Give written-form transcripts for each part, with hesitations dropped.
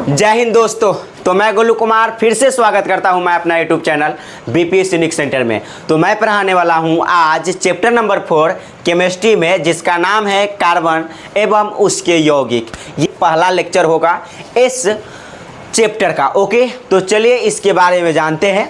जय हिंद दोस्तों। तो मैं गोलू कुमार फिर से स्वागत करता हूं मैं अपना YouTube channel BPS unique centre में। तो मैं पढ़ाने वाला हूं आज चैप्टर नंबर 4 केमिस्ट्री में, जिसका नाम है कार्बन एवं उसके यौगिक। ये पहला लेक्चर होगा इस चैप्टर का। ओके, तो चलिए इसके बारे में जानते हैं।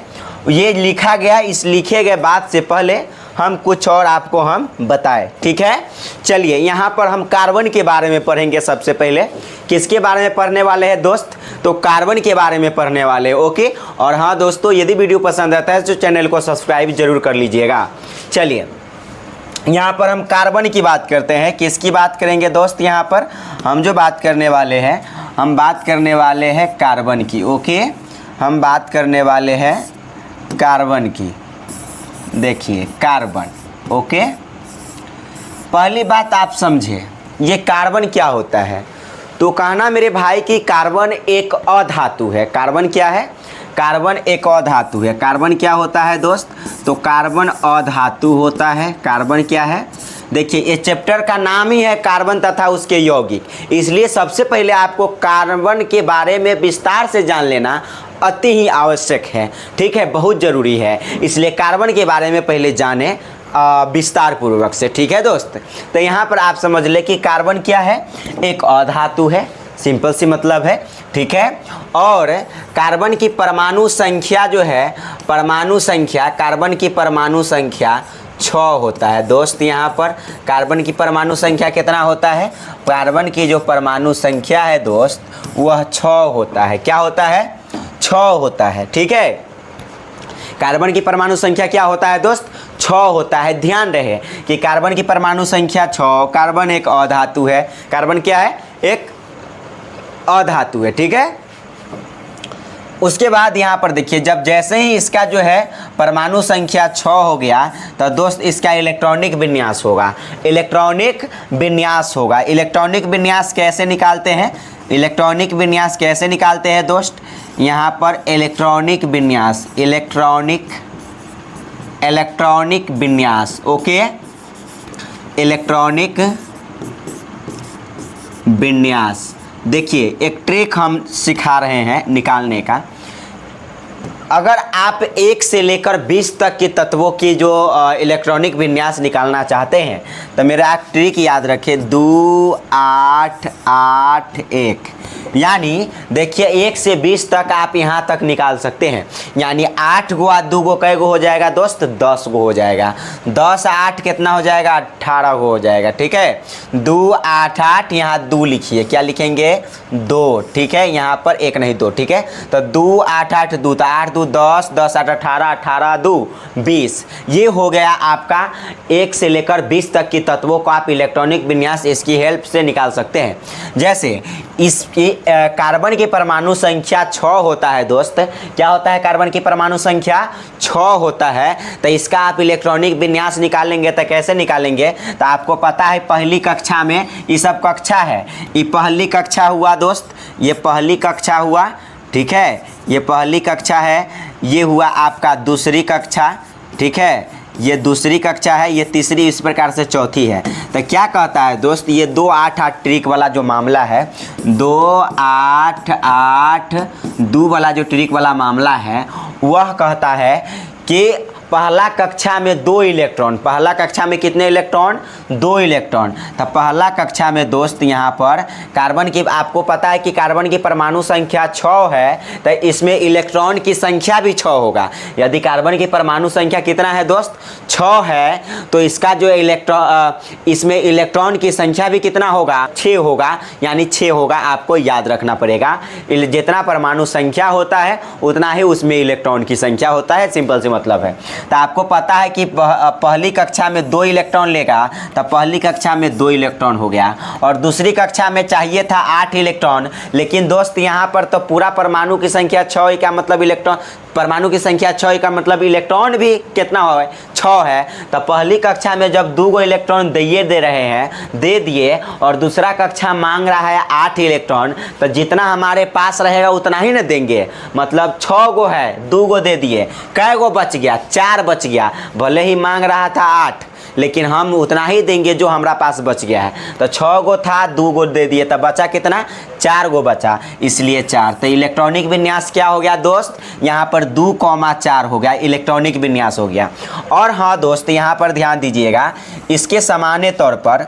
ये लिखा गया, इस लिखे गए बात से पहले हम कुछ और आपको हम बताएं, ठीक है। चलिए यहाँ पर हम कार्बन के बारे में पढ़ेंगे। सबसे पहले किसके बारे में पढ़ने वाले हैं दोस्त? तो कार्बन के बारे में पढ़ने वाले हैं। ओके, और हाँ दोस्तों, यदि वीडियो पसंद आता है तो चैनल को सब्सक्राइब जरूर कर लीजिएगा। चलिए यहाँ पर हम कार्बन की बात करते हैं। किसकी बात करेंगे दोस्त? यहाँ पर हम जो बात करने वाले हैं, हम बात करने वाले हैं कार्बन की। ओके, हम बात करने वाले हैं कार्बन की। देखिए कार्बन। ओके, पहली बात आप समझे, ये कार्बन क्या होता है? तो कहना मेरे भाई कि कार्बन एक अधातु है। कार्बन क्या है? कार्बन एक अधातु है। कार्बन क्या होता है दोस्त? तो कार्बन अधातु होता है। कार्बन क्या है? देखिए, ये चैप्टर का नाम ही है कार्बन तथा उसके यौगिक, इसलिए सबसे पहले आपको कार्बन के बारे में विस्तार से जान लेना अति ही आवश्यक है, ठीक है, बहुत ज़रूरी है। इसलिए कार्बन के बारे में पहले जाने विस्तार पूर्वक से, ठीक है दोस्त। तो यहाँ पर आप समझ ले कि कार्बन क्या है? एक अधातु है, सिंपल सी मतलब है, ठीक है। और कार्बन की परमाणु संख्या जो है, परमाणु संख्या, कार्बन की परमाणु संख्या 6 होता है दोस्त। यहाँ पर कार्बन की परमाणु संख्या कितना होता है? कार्बन की जो परमाणु संख्या है दोस्त, वह 6 होता है। क्या होता है? 6 होता है, ठीक है। कार्बन की परमाणु संख्या क्या होता है दोस्त? 6 होता है। ध्यान रहे कि कार्बन की परमाणु संख्या 6। कार्बन एक अधातु है। कार्बन क्या है? एक अधातु है, ठीक है। उसके बाद यहाँ पर देखिए, जब जैसे ही इसका जो है परमाणु संख्या 6 हो गया तो दोस्त इसका इलेक्ट्रॉनिक विन्यास होगा। इलेक्ट्रॉनिक विन्यास होगा। इलेक्ट्रॉनिक विन्यास कैसे निकालते हैं? इलेक्ट्रॉनिक विन्यास कैसे निकालते हैं दोस्त? यहाँ पर इलेक्ट्रॉनिक विन्यास, इलेक्ट्रॉनिक विन्यास। ओके, इलेक्ट्रॉनिक विन्यास। देखिए, एक ट्रिक हम सिखा रहे हैं निकालने का। अगर आप 1 से लेकर 20 तक के तत्वों की जो इलेक्ट्रॉनिक विन्यास निकालना चाहते हैं तो मेरा एक ट्रिक याद रखें, 2 8 8 1। यानी देखिए 1 से 20 तक आप यहाँ तक निकाल सकते हैं। यानी 8 गो 2 गो कै गो हो जाएगा दोस्त? 10 गो हो जाएगा। 10 8 कितना हो जाएगा? 18 गो हो जाएगा, ठीक है। 2 8 8, यहाँ 2 लिखिए। क्या लिखेंगे? 2, ठीक है। यहाँ पर 1 नहीं 2, ठीक है। तो 2 8 8 2, तो 8 2 10, 10 8 18, 18 2 20। ये हो गया आपका 1 से लेकर 20 तक की तत्वों को आप इलेक्ट्रॉनिक विन्यास इसकी हेल्प से निकाल सकते हैं। जैसे इसकी कार्बन की परमाणु संख्या 6 होता है दोस्त। क्या होता है? कार्बन की परमाणु संख्या 6 होता है। तो इसका आप इलेक्ट्रॉनिक विन्यास निकालेंगे तो कैसे निकालेंगे? तो आपको पता है पहली कक्षा में, ये सब कक्षा है, ये पहली कक्षा हुआ दोस्त, ये पहली कक्षा हुआ, ठीक है। ये पहली कक्षा है, ये हुआ आपका दूसरी कक्षा, ठीक है। ये दूसरी कक्षा है, ये तीसरी, इस प्रकार से चौथी है। तो क्या कहता है दोस्त? ये 2 8 8 ट्रिक वाला जो मामला है, 2 8 8 2 वाला जो ट्रिक वाला मामला है, वह कहता है कि पहला कक्षा में 2 इलेक्ट्रॉन। पहला कक्षा में कितने इलेक्ट्रॉन? 2 इलेक्ट्रॉन। तो पहला कक्षा में दोस्त यहाँ पर कार्बन की, आपको पता है कि कार्बन की परमाणु संख्या 6 है, तो इसमें इलेक्ट्रॉन की संख्या भी 6 होगा। यदि कार्बन की परमाणु संख्या कितना है दोस्त? 6 है, तो इसका जो इसमें इलेक्ट्रॉन की संख्या भी कितना होगा? 6 होगा। यानी 6 होगा, आपको याद रखना पड़ेगा। जितना परमाणु संख्या होता है उतना ही उसमें इलेक्ट्रॉन की संख्या होता है, सिंपल सी मतलब है। तो आपको पता है कि पहली कक्षा में 2 इलेक्ट्रॉन लेगा, तो पहली कक्षा में 2 इलेक्ट्रॉन हो गया। और दूसरी कक्षा में चाहिए था 8 इलेक्ट्रॉन, लेकिन दोस्त यहाँ पर तो पूरा परमाणु की संख्या 6 का मतलब इलेक्ट्रॉन, परमाणु की संख्या 6 का मतलब इलेक्ट्रॉन भी कितना हो? 6 है। तो पहली कक्षा में जब 2 गो इलेक्ट्रॉन दे रहे हैं, दे दिए, और दूसरा कक्षा मांग रहा है 8 इलेक्ट्रॉन, तो जितना हमारे पास रहेगा उतना ही ना देंगे। मतलब 6 गो है, 2 गो दे दिए, कै गो बच गया? 4 बच गया। भले ही मांग रहा था 8, लेकिन हम उतना ही देंगे जो हमारा पास बच गया है। तो 6 गो था, 2 गो दे दिए, तब बचा कितना, 4 गो बचा, इसलिए 4। तो इलेक्ट्रॉनिक विन्यास क्या हो गया दोस्त, यहाँ पर 2,4 हो गया, इलेक्ट्रॉनिक विन्यास हो गया। और हाँ दोस्त, यहाँ पर ध्यान दीजिएगा, इसके सामान्य तौर पर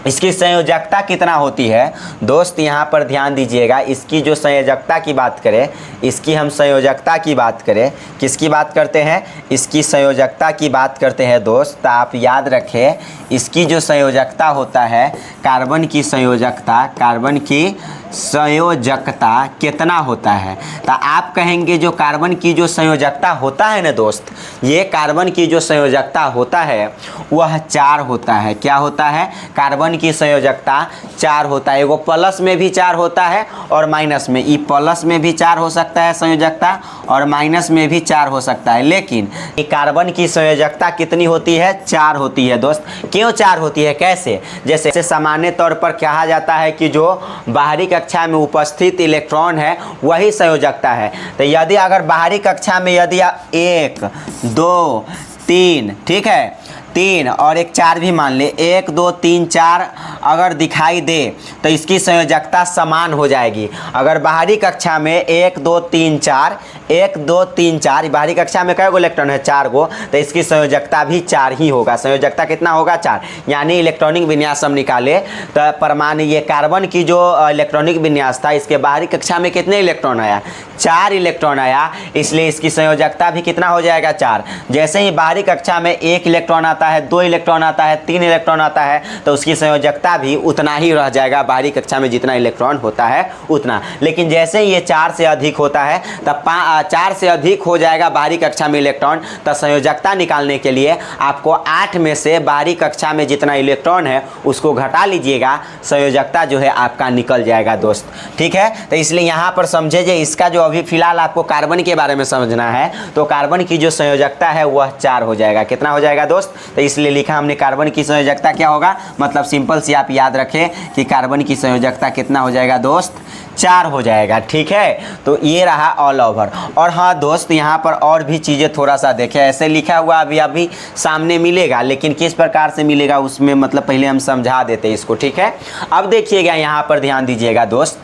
इसकी संयोजकता कितना होती है दोस्त, यहाँ पर ध्यान दीजिएगा। इसकी जो संयोजकता की बात करें, इसकी हम संयोजकता की बात करें, किसकी बात करते हैं, इसकी संयोजकता की बात करते हैं दोस्त। तो आप याद रखें, इसकी जो संयोजकता होता है, कार्बन की संयोजकता, कार्बन की संयोजकता कितना होता है। तो आप कहेंगे जो कार्बन की जो संयोजकता होता है ना दोस्त, ये कार्बन की जो संयोजकता होता है वह 4 होता है। क्या होता है, कार्बन की संयोजकता 4 होता है। एगो प्लस में भी 4 होता है और माइनस में, ई प्लस में भी 4 हो सकता है संयोजकता और माइनस में भी 4 हो सकता है। लेकिन कार्बन की संयोजकता कितनी होती है, 4 होती है दोस्त। क्यों 4 होती है, कैसे, जैसे सामान्य तौर पर कहा जाता है कि जो बाहरी कक्षा में उपस्थित इलेक्ट्रॉन है वही संयोजकता है। तो यदि अगर बाहरी कक्षा में यदि 1 2 3, ठीक है, 3 और एक 4 भी मान ले, 1 2 3 4 अगर दिखाई दे तो इसकी संयोजकता समान हो जाएगी। अगर बाहरी कक्षा में 1 2 3 4, 1 2 3 4, बाहरी कक्षा में कै गो इलेक्ट्रॉन है, 4 गो, तो इसकी संयोजकता भी 4 ही होगा। संयोजकता कितना होगा, 4। यानी इलेक्ट्रॉनिक विन्यास हम निकाले तो परमाणु, ये कार्बन की जो इलेक्ट्रॉनिक विन्यास था, इसके बाहरी कक्षा में कितने इलेक्ट्रॉन आया, 4 इलेक्ट्रॉन आया, इसलिए इसकी संयोजकता भी कितना हो जाएगा, 4। जैसे ही बाहरी कक्षा में 1 इलेक्ट्रॉन आता है, 2 इलेक्ट्रॉन आता है, 3 इलेक्ट्रॉन आता है, तो उसकी संयोजकता भी उतना ही रह जाएगा, बाहरी कक्षा में जितना इलेक्ट्रॉन होता है उतना। लेकिन जैसे ही ये 4 से अधिक होता है, तब 4 से अधिक हो जाएगा बाहरी कक्षा में इलेक्ट्रॉन, तो संयोजकता निकालने के लिए आपको 8 में से बाहरी कक्षा में जितना इलेक्ट्रॉन है उसको घटा लीजिएगा, संयोजकता जो है आपका निकल जाएगा दोस्त, ठीक है। तो इसलिए यहाँ पर समझे जे इसका जो अभी फिलहाल आपको कार्बन के बारे में समझना है, तो कार्बन की जो संयोजकता है वह 4 हो जाएगा। कितना हो जाएगा दोस्त, तो इसलिए लिखा हमने कार्बन की संयोजकता क्या होगा, मतलब सिंपल सी आप याद रखें कि कार्बन की संयोजकता कितना हो जाएगा दोस्त, 4 हो जाएगा, ठीक है। तो ये रहा ऑल ओवर। और हाँ दोस्त, यहाँ पर और भी चीज़ें थोड़ा सा देखें, ऐसे लिखा हुआ अभी सामने मिलेगा, लेकिन किस प्रकार से मिलेगा उसमें मतलब पहले हम समझा देते हैं इसको, ठीक है। अब देखिएगा, यहाँ पर ध्यान दीजिएगा दोस्त,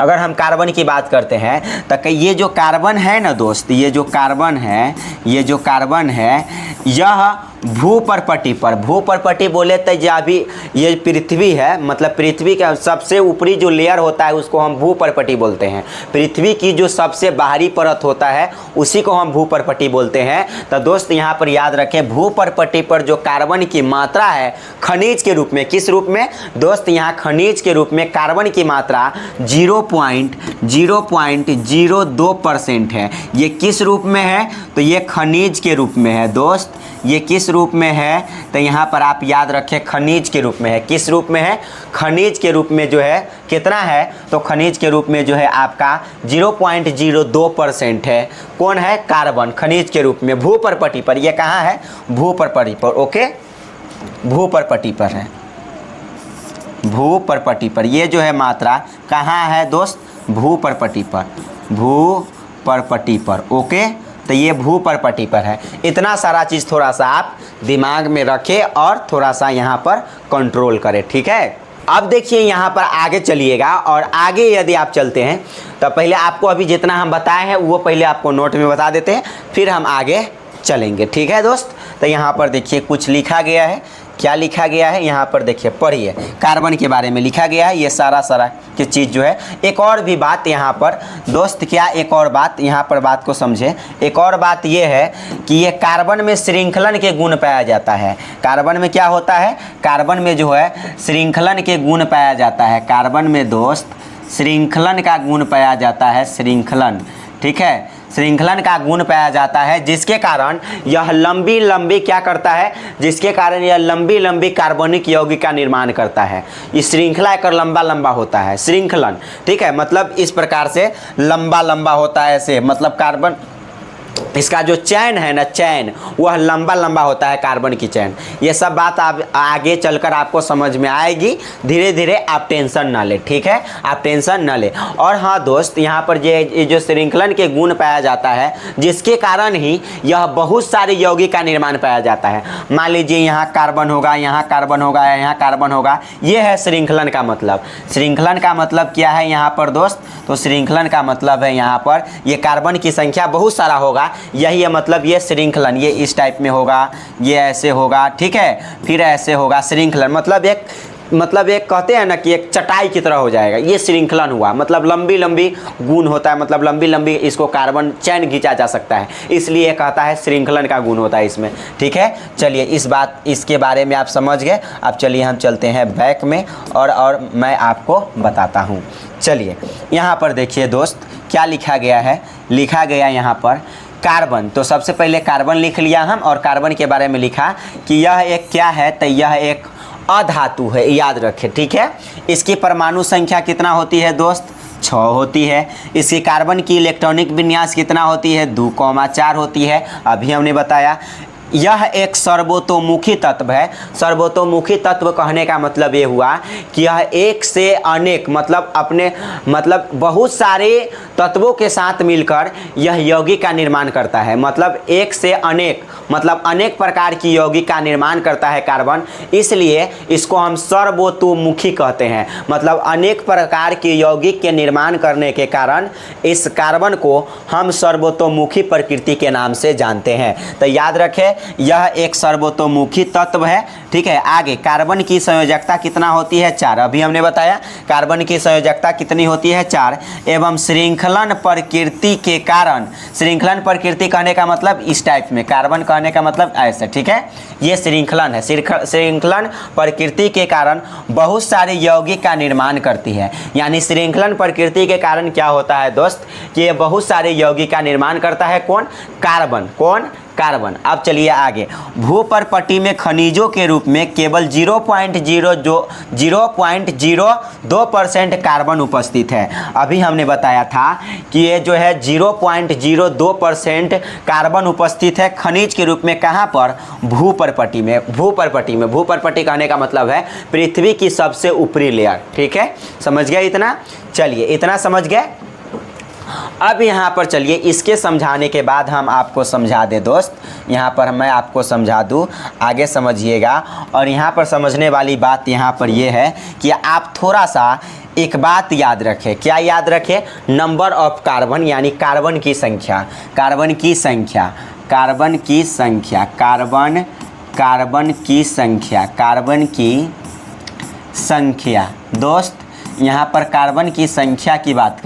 अगर हम कार्बन की बात करते हैं तो ये जो कार्बन है ना दोस्त, ये जो कार्बन है, ये जो कार्बन है, यह भूपर्पटी पर, भूपर्पटी बोले तो जो अभी ये पृथ्वी है, मतलब पृथ्वी का सबसे ऊपरी जो लेयर होता है उसको हम भूपर्पटी बोलते हैं। पृथ्वी की जो सबसे बाहरी परत होता है उसी को हम भूपर्पटी बोलते हैं। तो दोस्त यहाँ पर याद रखें, भूपर्पटी पर जो कार्बन की मात्रा है खनिज के रूप में, किस रूप में दोस्त, यहाँ खनिज के रूप में कार्बन की मात्रा 0.02% है। ये किस रूप में है, तो ये खनिज के रूप में है दोस्त। ये किस रूप में है, तो यहाँ पर आप याद रखें खनिज के रूप में है। किस रूप में है, खनिज के रूप में जो है कितना है, तो खनिज के रूप में जो है आपका 0.02% है। कौन है, कार्बन, खनिज के रूप में भूपर्पटी पर। ये कहाँ है, भूपर्पटी पर, ओके, भूपर्पटी पर है, भूपर्पटी पर। ये जो है मात्रा कहाँ है दोस्त, भूपर्पटी पर, भूपर्पटी पर, ओके। तो ये भूपर्पटी पर है। इतना सारा चीज़ थोड़ा सा आप दिमाग में रखें और थोड़ा सा यहाँ पर कंट्रोल करें, ठीक है। अब देखिए यहाँ पर आगे चलिएगा, और आगे यदि आप चलते हैं तो पहले आपको अभी जितना हम बताए हैं वो पहले आपको नोट में बता देते हैं, फिर हम आगे चलेंगे, ठीक है दोस्त। तो यहाँ पर देखिए कुछ लिखा गया है, क्या लिखा गया है यहाँ पर देखिए, पढ़िए, कार्बन के बारे में लिखा गया है, ये सारा की चीज़ जो है। एक और भी बात यहाँ पर दोस्त, क्या एक और बात यहाँ पर, बात को समझे। एक और बात ये है कि ये कार्बन में श्रृंखलन के गुण पाया जाता है। कार्बन में क्या होता है, कार्बन में जो है श्रृंखलन के गुण पाया जाता है। कार्बन में दोस्त श्रृंखलन का गुण पाया जाता है, श्रृंखलन, ठीक है, श्रृंखलन का गुण पाया जाता है, जिसके कारण यह लंबी लंबी क्या करता है, जिसके कारण यह लंबी लंबी कार्बनिक यौगिक का निर्माण करता है। इस श्रृंखला एक लंबा लंबा होता है, श्रृंखलन, ठीक है, मतलब इस प्रकार से लंबा लंबा होता है ऐसे, मतलब कार्बन, इसका जो चैन है ना, चैन, वह लंबा लंबा होता है कार्बन की चैन। ये सब बात आप आगे चलकर आपको समझ में आएगी। धीरे धीरे आप टेंशन ना ले, ठीक है, आप टेंशन ना ले। और हाँ दोस्त, यहाँ पर ये जो श्रृंखलन के गुण पाया जाता है, जिसके कारण ही यह बहुत सारे यौगिक का निर्माण पाया जाता है। मान लीजिए यहाँ कार्बन होगा, यहाँ कार्बन होगा, यहाँ कार्बन होगा, ये है श्रृंखलन का मतलब। श्रृंखलन का मतलब क्या है यहाँ पर दोस्त? तो श्रृंखलन का मतलब है यहाँ पर ये कार्बन की संख्या बहुत सारा होगा, यही है मतलब ये श्रृंखलन। ये इस टाइप में होगा, ये ऐसे होगा, ठीक है, फिर ऐसे होगा। श्रृंखलन मतलब एक कहते हैं ना कि एक चटाई की तरह हो जाएगा, ये श्रृंखलन हुआ। मतलब लंबी लंबी गुण होता है, मतलब लंबी लंबी इसको कार्बन चैन खींचा जा सकता है, इसलिए कहता है श्रृंखलन का गुण होता है इसमें, ठीक है। चलिए इसके बारे में आप समझ गए। अब चलिए हम चलते हैं बैक में और मैं आपको बताता हूँ। चलिए यहाँ पर देखिए दोस्त, क्या लिखा गया है? लिखा गया यहाँ पर कार्बन। तो सबसे पहले कार्बन लिख लिया हम, और कार्बन के बारे में लिखा कि यह एक क्या है? तो यह एक अधातु है, याद रखें, ठीक है। इसकी परमाणु संख्या कितना होती है दोस्त? 6 होती है। इसकी कार्बन की इलेक्ट्रॉनिक विन्यास कितना होती है? 2,4 होती है, अभी हमने बताया। यह एक सर्वतोमुखी तत्व है। सर्वतोमुखी तत्व कहने का मतलब ये हुआ कि यह एक से अनेक मतलब बहुत सारे तत्वों के साथ मिलकर यह यौगिक का निर्माण करता है। मतलब एक से अनेक, मतलब अनेक प्रकार की यौगिक का निर्माण करता है कार्बन, इसलिए इसको हम सर्वतोमुखी कहते हैं। मतलब अनेक प्रकार के यौगिक के निर्माण करने के कारण इस कार्बन को हम सर्वतोमुखी प्रकृति के नाम से जानते हैं। तो याद रखें, यह एक सर्वतोमुखी तत्व है, ठीक है। आगे कार्बन की संयोजकता कितना होती है? 4। अभी हमने बताया कार्बन की संयोजकता कितनी होती है? 4। एवं श्रृंखलन प्रकृति के कारण, श्रृंखलन प्रकृति कहने का मतलब इस टाइप में, कार्बन कहने का मतलब ऐसे, ठीक है। ये श्रृंखलन है। श्रृंखलन प्रकृति के कारण बहुत सारे यौगिक का निर्माण करती है। यानी श्रृंखलन प्रकृति के कारण क्या होता है दोस्त? कि ये बहुत सारे यौगिक का निर्माण करता है। कौन? कार्बन। कौन? कार्बन। अब चलिए आगे। भूपर्पटी में खनिजों के रूप में केवल 0.02% कार्बन उपस्थित है। अभी हमने बताया था कि ये जो है 0.02% कार्बन उपस्थित है खनिज के रूप में। कहाँ पर? भूपर्पटी में। भूपर्पटी कहने का मतलब है पृथ्वी की सबसे ऊपरी लेयर, ठीक है। समझ गए इतना? चलिए इतना समझ गए। अब यहाँ पर चलिए इसके समझाने के बाद हम आपको समझा दें दोस्त। यहाँ पर मैं आपको समझा दूँ, आगे समझिएगा। और यहाँ पर समझने वाली बात यहाँ पर ये है कि आप थोड़ा सा एक बात याद रखें। क्या याद रखें? नंबर ऑफ कार्बन, यानी कार्बन की संख्या। कार्बन की संख्या दोस्त, यहाँ पर कार्बन की संख्या की बात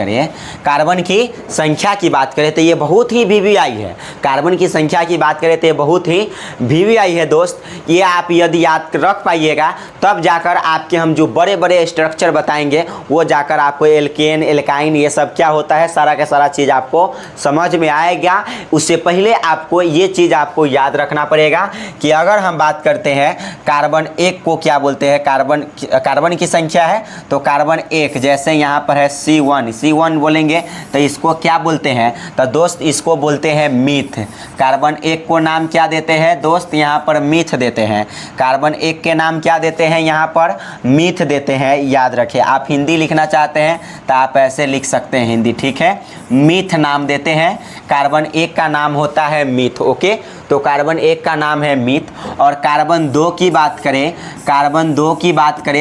करें, तो ये बहुत ही वीवीआई है। कार्बन की संख्या की बात करें तो ये बहुत ही वीवीआई है दोस्त। ये आप यदि याद रख पाइएगा तब जाकर आपके हम जो बड़े बड़े स्ट्रक्चर बताएंगे वो जाकर आपको एल्केन, एल्काइन, ये सब क्या होता है सारा का सारा चीज़ आपको समझ में आएगा। उससे पहले आपको ये चीज़ आपको याद रखना पड़ेगा कि अगर हम बात करते हैं कार्बन 1 को क्या बोलते हैं? कार्बन की संख्या है तो कार्बन 1, जैसे यहाँ पर है C1 बोलेंगे तो इसको क्या बोलते हैं? तो दोस्त इसको बोलते हैं मीथ। कार्बन 1 को नाम क्या देते हैं दोस्त? यहाँ पर मीथ देते हैं। कार्बन 1 के नाम क्या देते हैं? यहाँ पर मीथ देते हैं। याद रखें, आप हिंदी लिखना चाहते हैं तो आप ऐसे लिख सकते हैं हिंदी, ठीक है। मीथ नाम देते हैं। कार्बन 1 का नाम होता है मीथ, ओके। तो कार्बन 1 का नाम है मीथ। और कार्बन 2 की बात करें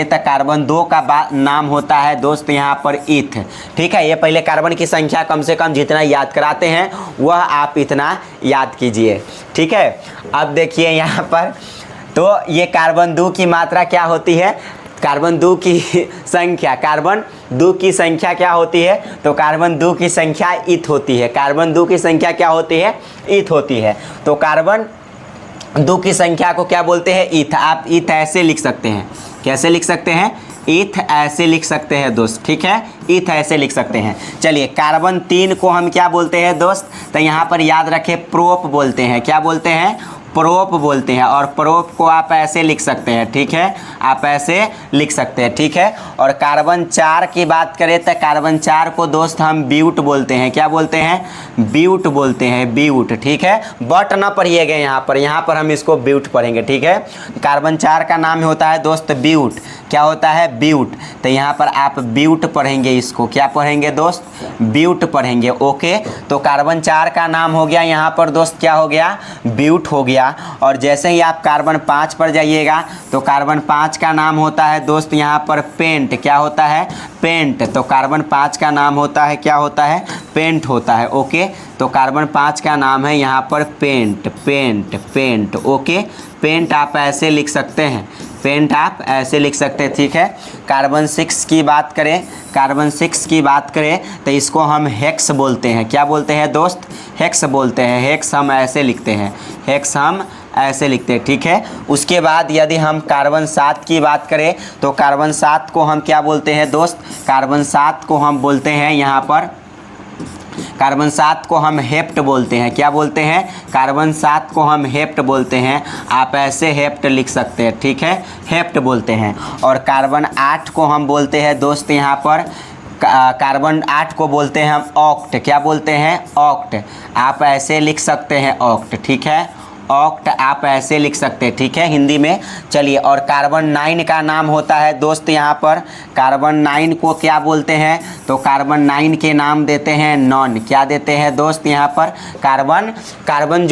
तो कार्बन 2 का नाम होता है दोस्त यहाँ पर ईथ, ठीक है। ये पहले कार्बन की संख्या कम से कम जितना याद कराते हैं वह आप इतना याद कीजिए, ठीक है। अब देखिए यहाँ पर, तो ये कार्बन 2 की मात्रा क्या होती है? कार्बन 2 की संख्या क्या होती है? तो कार्बन 2 की संख्या ईथ होती है। कार्बन 2 की संख्या क्या होती है? ईथ होती है। तो कार्बन 2 की संख्या को क्या बोलते हैं? ईथ। आप ईथ ऐसे लिख सकते हैं। कैसे लिख सकते हैं? ईथ ऐसे लिख सकते हैं दोस्त, ठीक है। ईथ ऐसे लिख सकते हैं। चलिए कार्बन 3 को हम क्या बोलते हैं दोस्त? तो यहाँ पर याद रखें प्रोप बोलते हैं। क्या बोलते हैं? प्रोप बोलते हैं। और प्रोप को आप ऐसे लिख सकते हैं, ठीक है, आप ऐसे लिख सकते हैं, ठीक है। और कार्बन 4 की बात करें तो कार्बन 4 को दोस्त हम ब्यूट बोलते हैं। क्या बोलते हैं? ब्यूट बोलते हैं, ब्यूट, ठीक है। बट ना पढ़िएगा यहाँ पर हम इसको ब्यूट पढ़ेंगे, ठीक है। कार्बन 4 का नाम होता है दोस्त ब्यूट। क्या होता है? ब्यूट। तो यहाँ पर आप ब्यूट पढ़ेंगे, इसको क्या पढ़ेंगे दोस्त? ब्यूट पढ़ेंगे, ओके। तो कार्बन 4 का नाम हो गया यहाँ पर दोस्त, क्या हो गया? ब्यूट हो गया। और जैसे ही आप कार्बन 5 पर जाइएगा तो कार्बन 5 का नाम होता है दोस्त यहाँ पर पेंट। क्या होता है? पेंट। तो कार्बन 5 का नाम होता है, क्या होता है? पेंट होता है, ओके। तो कार्बन 5 का नाम है यहाँ पर Paint, Paint, Paint, okay. Paint आप ऐसे लिख सकते हैं, पेंट आप ऐसे लिख सकते हैं, ठीक है। कार्बन 6 की बात करें, कार्बन 6 की बात करें तो इसको हम हेक्स बोलते हैं। क्या बोलते हैं दोस्त? हेक्स बोलते हैं। हेक्स हम ऐसे लिखते हैं, हेक्स हम ऐसे लिखते हैं, ठीक है। उसके बाद यदि हम कार्बन 7 की बात करें तो कार्बन 7 को हम क्या बोलते हैं दोस्त? कार्बन 7 को हम बोलते हैं यहाँ पर, कार्बन 7 को हम हेप्ट बोलते हैं। क्या बोलते हैं? कार्बन 7 को हम हेप्ट बोलते हैं। आप ऐसे हेप्ट लिख सकते हैं, ठीक है, हेप्ट बोलते हैं। और कार्बन 8 को हम बोलते हैं दोस्त यहाँ पर, कार्बन 8 को बोलते हैं हम ऑक्ट। क्या बोलते हैं? ऑक्ट। आप ऐसे लिख सकते हैं ऑक्ट, ठीक है, ऑक्ट आप ऐसे लिख सकते हैं, ठीक है, हिंदी में। चलिए, और कार्बन 9 का नाम होता है दोस्त यहाँ पर, कार्बन 9 को क्या बोलते हैं? तो कार्बन 9 के नाम देते हैं नॉन। क्या देते हैं दोस्त यहाँ पर? कार्बन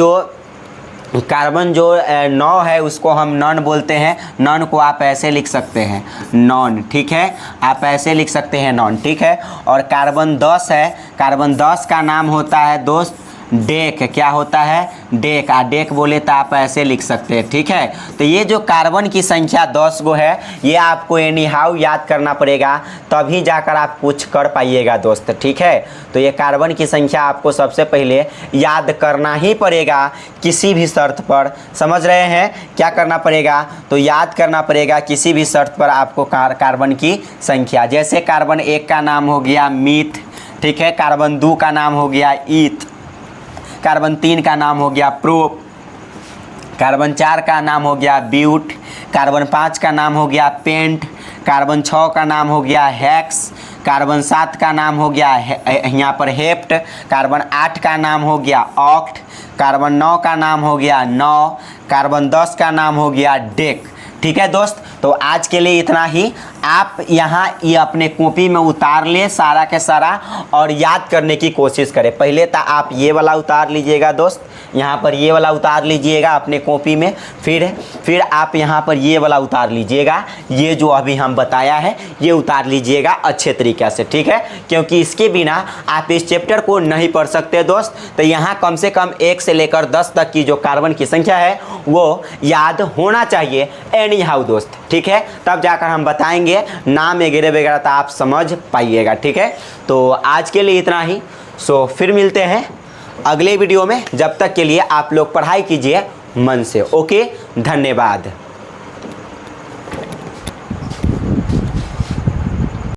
जो 9 है उसको हम नॉन बोलते हैं। नॉन को आप ऐसे लिख सकते हैं, नॉन, ठीक है, आप ऐसे लिख सकते हैं नॉन, ठीक है। और कार्बन 10 है, कार्बन 10 का नाम होता है दोस्त डेक। क्या होता है? डेक। डेक बोले तो आप ऐसे लिख सकते हैं, ठीक है। तो ये जो कार्बन की संख्या 10 गो है, ये आपको एनी हाउ याद करना पड़ेगा, तभी जाकर आप कुछ कर पाइएगा दोस्त, ठीक है। तो ये कार्बन की संख्या आपको सबसे पहले याद करना ही पड़ेगा किसी भी शर्त पर, समझ रहे हैं? क्या करना पड़ेगा? तो याद करना पड़ेगा किसी भी शर्त पर आपको कार्बन की संख्या। जैसे कार्बन 1 का नाम हो गया मीथ, ठीक है, कार्बन 2 का नाम हो गया ईथ, कार्बन 3 का नाम हो गया प्रोप, कार्बन 4 का नाम हो गया ब्यूट, कार्बन 5 का नाम हो गया पेंट, कार्बन 6 का नाम हो गया हेक्स, कार्बन 7 का नाम हो गया यहाँ पर हेप्ट, कार्बन 8 का नाम हो गया ऑक्ट, कार्बन 9 का नाम हो गया नौ, कार्बन 10 का नाम हो गया डेक, ठीक है दोस्त। तो आज के लिए इतना ही। आप यहाँ ये अपने कॉपी में उतार ले सारा के सारा और याद करने की कोशिश करें। पहले तो आप ये वाला उतार लीजिएगा दोस्त, यहाँ पर ये वाला उतार लीजिएगा अपने कॉपी में, फिर आप यहाँ पर ये वाला उतार लीजिएगा, ये जो अभी हम बताया है ये उतार लीजिएगा अच्छे तरीक़े से, ठीक है। क्योंकि इसके बिना आप इस चैप्टर को नहीं पढ़ सकते दोस्त। तो यहाँ कम से कम 1 से लेकर 10 तक की जो कार्बन की संख्या है वो याद होना चाहिए एनी हाउ दोस्त, ठीक है। तब जाकर हम बताएंगे नाम वगैरह वगैरह तो आप समझ पाइएगा, ठीक है। तो आज के लिए इतना ही। सो फिर मिलते हैं अगले वीडियो में। जब तक के लिए आप लोग पढ़ाई कीजिए मन से, ओके, धन्यवाद।